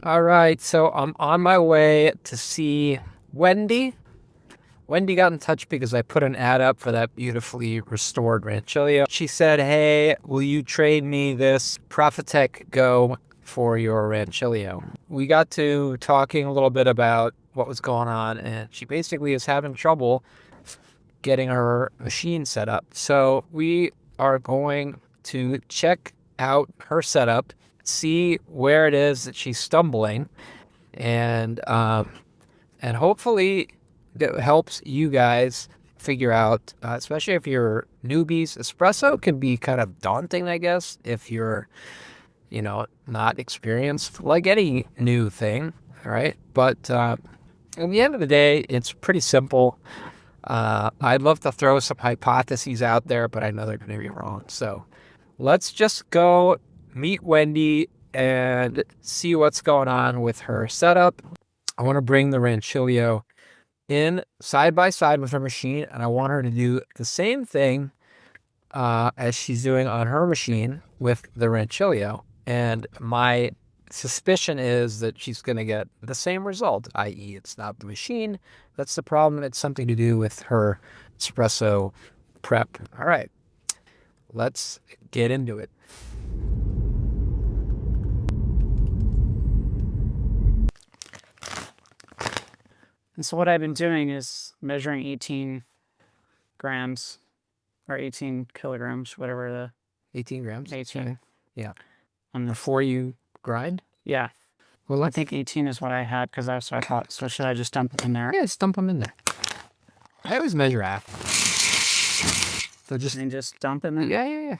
All right, so I'm on my way to see Wendy. Wendy got in touch because I put an ad up for that beautifully restored Rancilio. She said, "Hey, will you trade me this Profitec Go for your Rancilio?" We got to talking a little bit about what was going on, and she basically is having trouble getting her machine set up. So we are going to check out her setup, see where it is that she's stumbling, and hopefully that helps you guys figure out, especially if you're newbies. Espresso can be kind of daunting, I guess, if you're, not experienced, like any new thing, right? But at the end of the day, it's pretty simple. I'd love to throw some hypotheses out there, but I know they're going to be wrong. So let's just go meet Wendy and see what's going on with her setup. I want to bring the Rancilio in side by side with her machine, and I want her to do the same thing as she's doing on her machine with the Rancilio. And my suspicion is that she's going to get the same result, i.e., it's not the machine that's the problem. It's something to do with her espresso prep. All right, let's get into it. And so what I've been doing is measuring 18 grams or 18 kilograms, whatever the 18 grams? 18. Okay. Yeah. On the, Before you grind? yeah. Well, I think 18 is what I had because that's what I thought. So should I just dump it in there? Yeah, just dump them in there. I always measure after. So just dump it in there? yeah.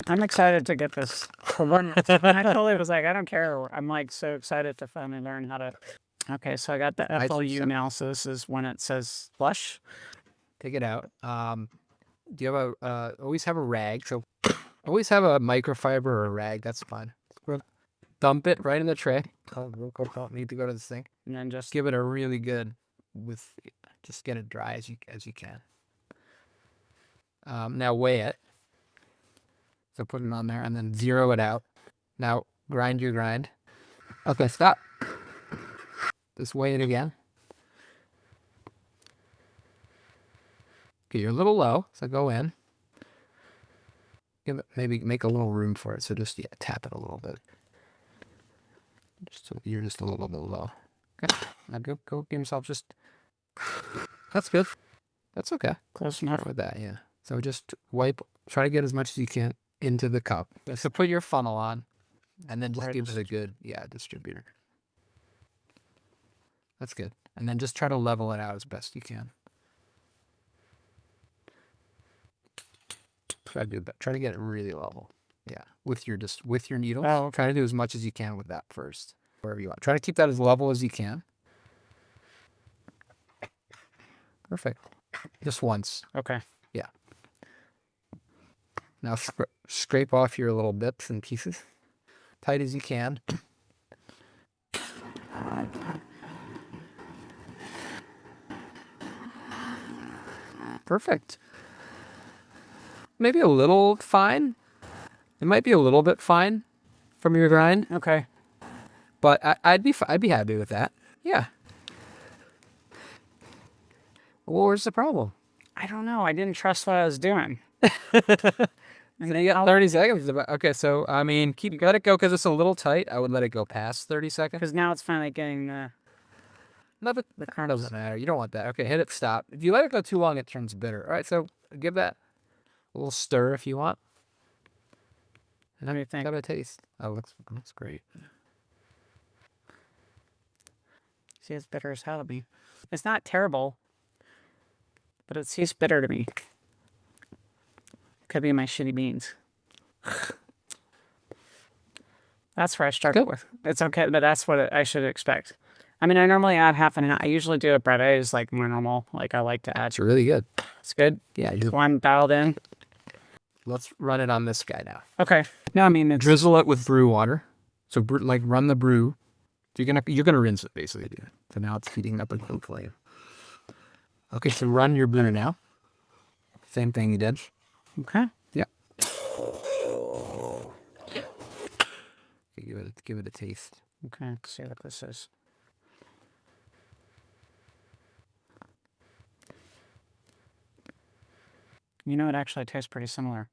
I'm excited to get this. I totally was like, I don't care. I'm like so excited to finally learn how to. Okay, so I got the FLU now. So this is when it says flush. Take it out. Do you have always have a rag? So always have a microfiber or a rag. That's fine. Dump it right in the tray. Need to go to this thing. And then just Give it a really good just get it dry as you can. Now weigh it. So put it on there and then zero it out. Now grind your grind. Okay, stop. Just weigh it again. Okay, you're a little low, so go in. Maybe make a little room for it. So just tap it a little bit. So you're just a little bit low. Okay. Now go give yourself just. That's good. That's okay. close enough. With that, yeah. So just try to get as much as you can into the cup. So put your funnel on, and then just give it a good, distributor. That's good. And then just try to level it out as best you can. Try to do that. Try to get it really level. Yeah, with your needle. Oh. Try to do as much as you can with that first, wherever you want. Try to keep that as level as you can. Perfect. Just once. Okay. Yeah. Now scrape off your little bits and pieces, tight as you can. Perfect. Maybe a little fine. It might be a little bit fine from your grind. Okay. But I'd be happy with that. Yeah. Well, where's the problem? I don't know. I didn't trust what I was doing. And then you got 30 seconds. Okay, so I mean, let it go because it's a little tight. I would let it go past 30 seconds. Because now it's finally getting No, but the current doesn't matter. You don't want that. Okay, hit it. Stop. If you let it go too long, it turns bitter. All right, so give that a little stir if you want. What do you think? Got a taste. Oh, looks great. See, it's bitter as hell to me. It's not terrible, but it tastes bitter to me. Could be my shitty beans. That's where I start with. It's okay, but that's what I should expect. I mean, I normally add half an hour. I usually do a bread is like more normal. Like I like to add. It's really good. It's good. Yeah. One dialed in. Let's run it on this guy now. Okay. No, I mean, Drizzle it with brew water. So run the brew. So you're gonna rinse it basically. So now it's heating up a good flame. Okay, so run your blender now. Same thing you did. Okay. Yeah. give it a taste. Okay, let's see what this is. You know, it actually tastes pretty similar.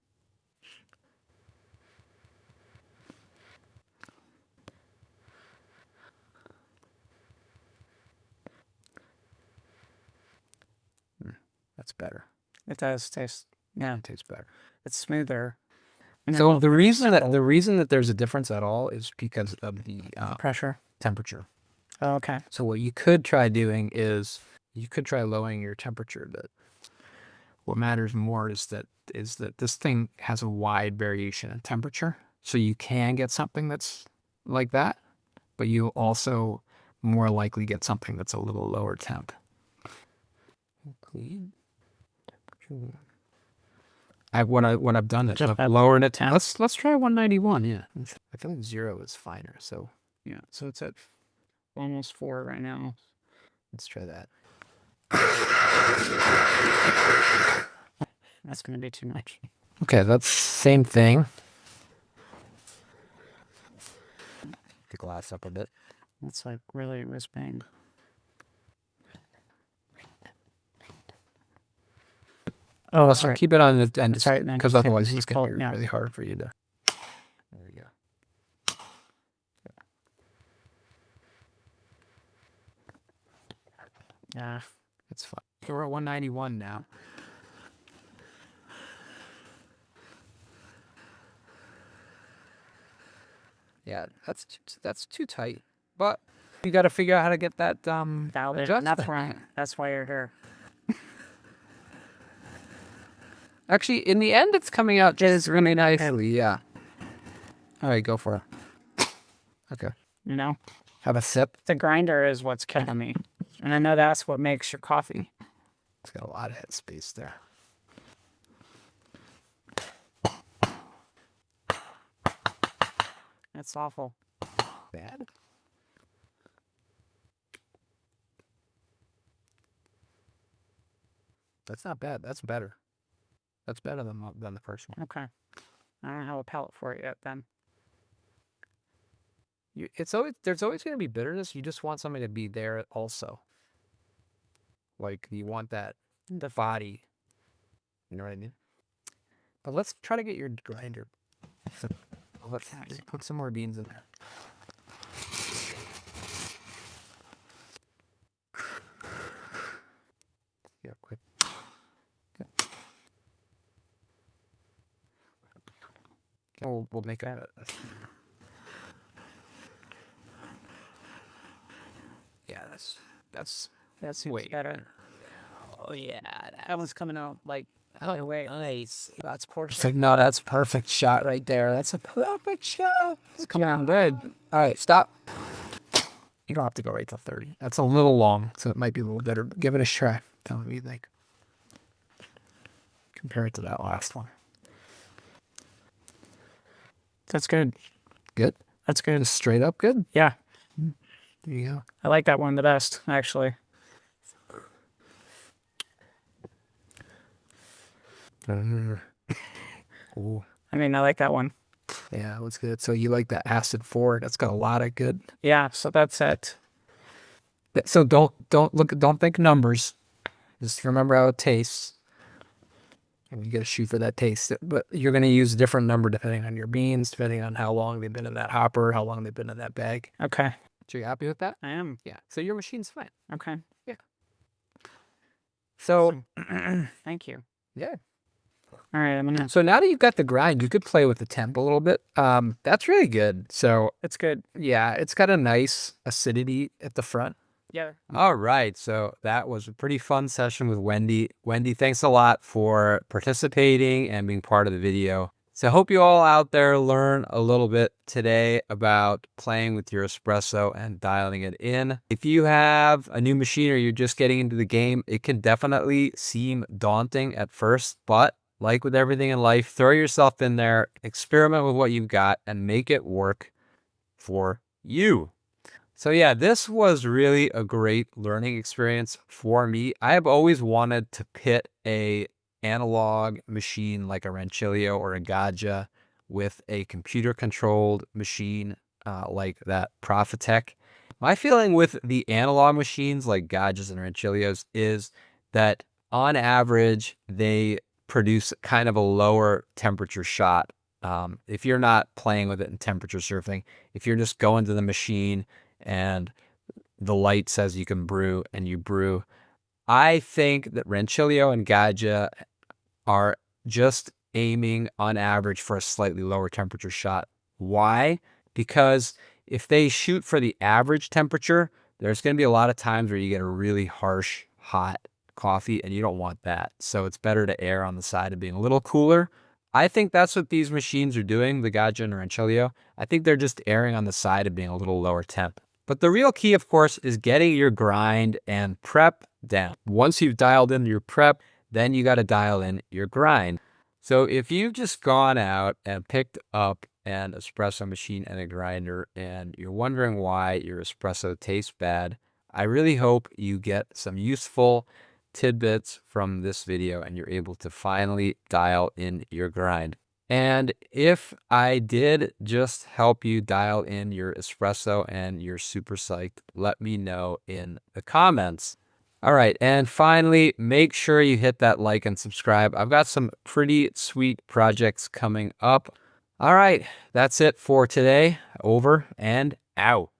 That's better. It does taste. Yeah, It tastes better. it's smoother. And So the reason that there's a difference at all is because of the pressure. temperature. Oh, okay. So what you could try doing is you could try lowering your temperature, but what matters more is that this thing has a wide variation in temperature. So you can get something that's like that, but you also more likely get something that's a little lower temp. Clean temperature. What I've done is I've lowered it. Let's try 191. Yeah, I feel like 0 is finer. So Yeah, so it's at almost 4 right now. let's try that. That's going to be too much. Okay, that's same thing. The glass up a bit. It's like really whispering. Oh, sorry. Keep it on the end, Sorry, because otherwise it's going to be really hard for you to. There we go. Yeah. It's fine. So we're at 191 now. Yeah, that's too tight. But you got to figure out how to get that adjusted. That's right. That's why you're here. Actually, in the end, it's coming out just really nice. Yeah. All right, go for it. Okay. You know, Have a sip. the grinder is what's killing me, and I know that's what makes your coffee. It's got a lot of headspace there. It's awful. Bad. That's not bad. That's better. That's better than the first one. Okay. I don't have a palate for it yet. Then. There's always going to be bitterness. You just want something to be there also. Like you want the body. You know what I mean? But let's try to get your grinder. Let's put some more beans in there. Yeah, quick. Okay. We'll make a. Yeah, that's Way better. Oh yeah, That one's coming out like. Oh wait, nice. That's perfect. no, that's a perfect shot right there. That's a perfect shot. It's coming out good. All right, stop. You don't have to go right to 30. That's a little long, so it might be a little better. But give it a try. Tell me what you think. Compare it to that last one. That's good. Good. That's good. Just straight up good. Yeah, There you go. I like that one the best, actually. Ooh. I mean, I like that one. Yeah, that's good. So you like the acid forward? That's got a lot of good. Yeah, so that's it. So don't think numbers. Just remember how it tastes. And you got to shoot for that taste. But you're going to use a different number depending on your beans, depending on how long they've been in that hopper, how long they've been in that bag. Okay. So you happy with that? I am. Yeah. So your machine's fine. Okay. So Thank you. yeah. All right, I'm gonna. So now that you've got the grind, you could play with the temp a little bit. That's really good. So It's good. yeah, it's got a nice acidity at the front. Yeah. All right. So that was a pretty fun session with Wendy. Wendy, thanks a lot for participating and being part of the video. So I hope you all out there learn a little bit today about playing with your espresso and dialing it in. If you have a new machine or you're just getting into the game, it can definitely seem daunting at first, but like with everything in life, throw yourself in there, experiment with what you've got, and make it work for you. So yeah, this was really a great learning experience for me. I have always wanted to pit a analog machine like a Rancilio or a Gaja with a computer controlled machine. like that Profitec. My feeling with the analog machines like Gaggias and Rancilios is that on average, they produce kind of a lower temperature shot. If you're not playing with it in temperature surfing, if you're just going to the machine and the light says you can brew and you brew, I think that Rancilio and Gaggia are just aiming on average for a slightly lower temperature shot. Why? Because if they shoot for the average temperature, there's going to be a lot of times where you get a really harsh, hot coffee, and you don't want that. So it's better to err on the side of being a little cooler. I think that's what these machines are doing, the Gaggia and Rancilio. I think they're just erring on the side of being a little lower temp. But the real key, of course, is getting your grind and prep down. Once you've dialed in your prep, then you got to dial in your grind. So if you've just gone out and picked up an espresso machine and a grinder and you're wondering why your espresso tastes bad, I really hope you get some useful tidbits from this video and you're able to finally dial in your grind. And if I did just help you dial in your espresso and you're super psyched, let me know in the comments. All right, and finally, make sure you hit that like and subscribe. I've got some pretty sweet projects coming up. All right, that's it for today. Over and out.